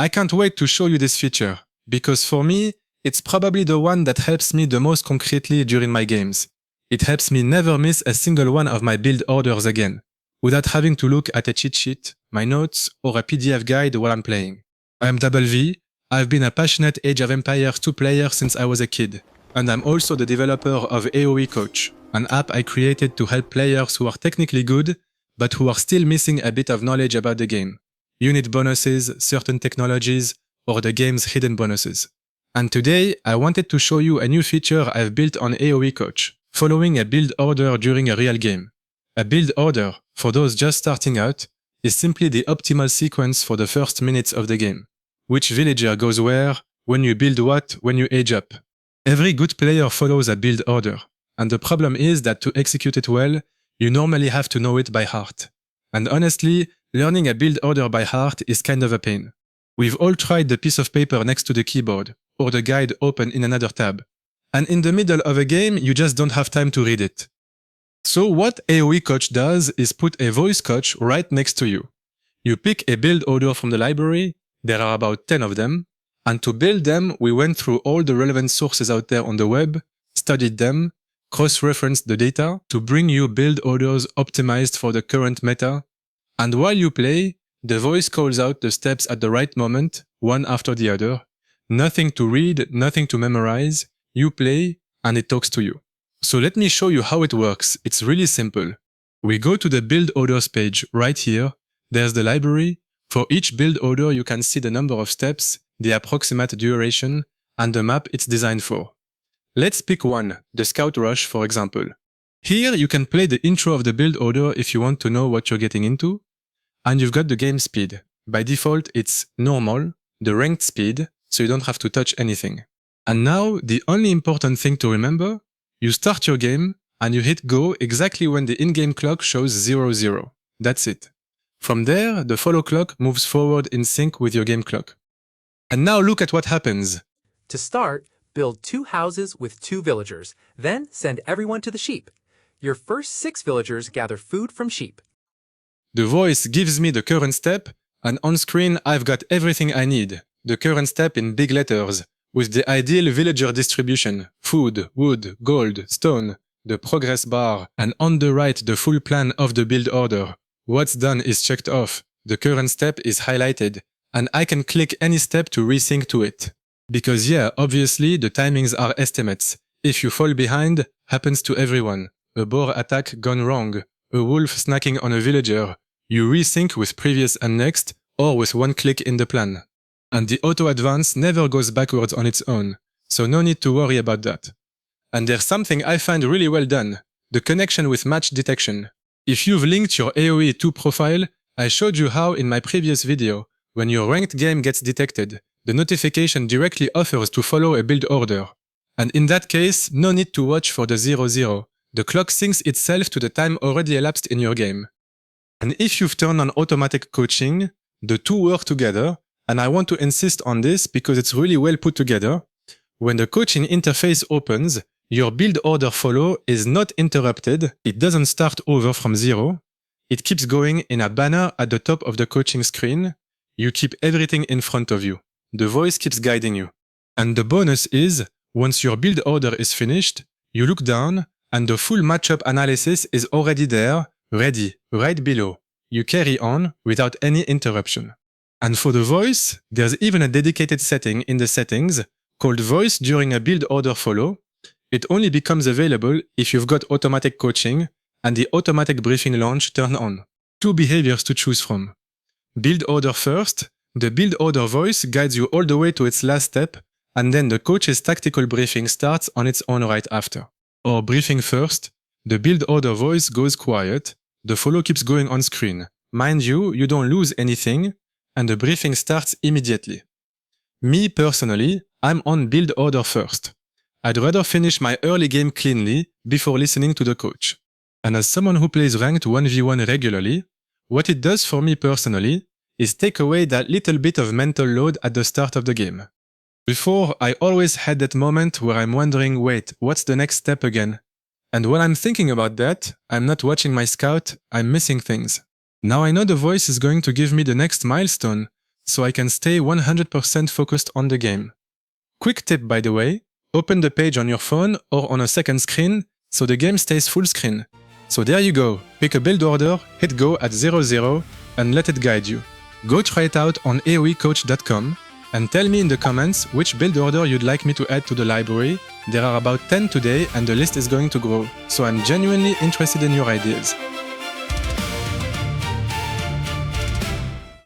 I can't wait to show you this feature, because for me, it's probably the one that helps me the most concretely during my games. It helps me never miss a single one of my build orders again, without having to look at a cheat sheet, my notes, or a PDF guide while I'm playing. I'm Double V. I've been a passionate Age of Empires 2 player since I was a kid, and I'm also the developer of AoE Coach, an app I created to help players who are technically good, but who are still missing a bit of knowledge about the game, unit bonuses, certain technologies, or the game's hidden bonuses. And today, I wanted to show you a new feature I've built on AoE Coach, following a build order during a real game. A build order, for those just starting out, is simply the optimal sequence for the first minutes of the game. Which villager goes where, when you build what, when you age up. Every good player follows a build order, and the problem is that to execute it well, you normally have to know it by heart. And honestly, learning a build order by heart is kind of a pain. We've all tried the piece of paper next to the keyboard, or the guide open in another tab. And in the middle of a game, you just don't have time to read it. So what AoE Coach does is put a voice coach right next to you. You pick a build order from the library, there are about 10 of them, and to build them, we went through all the relevant sources out there on the web, studied them, cross-referenced the data to bring you build orders optimized for the current meta, and while you play, the voice calls out the steps at the right moment, one after the other. Nothing to read, nothing to memorize, you play, and it talks to you. So let me show you how it works. It's really simple. We go to the build orders page right here. There's the library. For each build order, you can see the number of steps, the approximate duration, and the map it's designed for. Let's pick one, the Scout Rush, for example. Here, you can play the intro of the build order if you want to know what you're getting into. And you've got the game speed. By default, it's normal, the ranked speed, so you don't have to touch anything. And now, the only important thing to remember, you start your game, and you hit go exactly when the in-game clock shows 00. That's it. From there, the follow clock moves forward in sync with your game clock. And now look at what happens. To start, build 2 houses with 2 villagers, then send everyone to the sheep. Your first 6 villagers gather food from sheep. The voice gives me the current step, and on screen I've got everything I need, the current step in big letters, with the ideal villager distribution, food, wood, gold, stone, the progress bar, and on the right the full plan of the build order. What's done is checked off, the current step is highlighted, and I can click any step to resync to it. Because yeah, obviously the timings are estimates. If you fall behind, happens to everyone. A boar attack gone wrong, a wolf snacking on a villager. You resync with previous and next, or with one click in the plan. And the auto advance never goes backwards on its own, so no need to worry about that. And there's something I find really well done, the connection with match detection. If you've linked your AoE2 profile, I showed you how in my previous video, when your ranked game gets detected, the notification directly offers to follow a build order. And in that case, no need to watch for the 00. The clock syncs itself to the time already elapsed in your game. And if you've turned on automatic coaching, the two work together, and I want to insist on this because it's really well put together. When the coaching interface opens, your build order follow is not interrupted, it doesn't start over from 0. It keeps going in a banner at the top of the coaching screen. You keep everything in front of you. The voice keeps guiding you. And the bonus is, once your build order is finished, you look down and the full matchup analysis is already there, ready, right below. You carry on without any interruption. And for the voice, there's even a dedicated setting in the settings called Voice during a build order follow. It only becomes available if you've got automatic coaching and the automatic briefing launch turned on. 2 behaviors to choose from. Build order first, the build order voice guides you all the way to its last step, and then the coach's tactical briefing starts on its own right after. Or briefing first, the build order voice goes quiet, the follow keeps going on screen. Mind you, you don't lose anything, and the briefing starts immediately. Me personally, I'm on build order first. I'd rather finish my early game cleanly before listening to the coach. And as someone who plays ranked 1v1 regularly, what it does for me personally is take away that little bit of mental load at the start of the game. Before, I always had that moment where I'm wondering, wait, what's the next step again? And when I'm thinking about that, I'm not watching my scout, I'm missing things. Now I know the voice is going to give me the next milestone, so I can stay 100% focused on the game. Quick tip by the way, open the page on your phone or on a second screen so the game stays full screen. So there you go, pick a build order, hit go at 00 and let it guide you. Go try it out on AoEcoach.com and tell me in the comments which build order you'd like me to add to the library. There are about 10 today and the list is going to grow, so I'm genuinely interested in your ideas.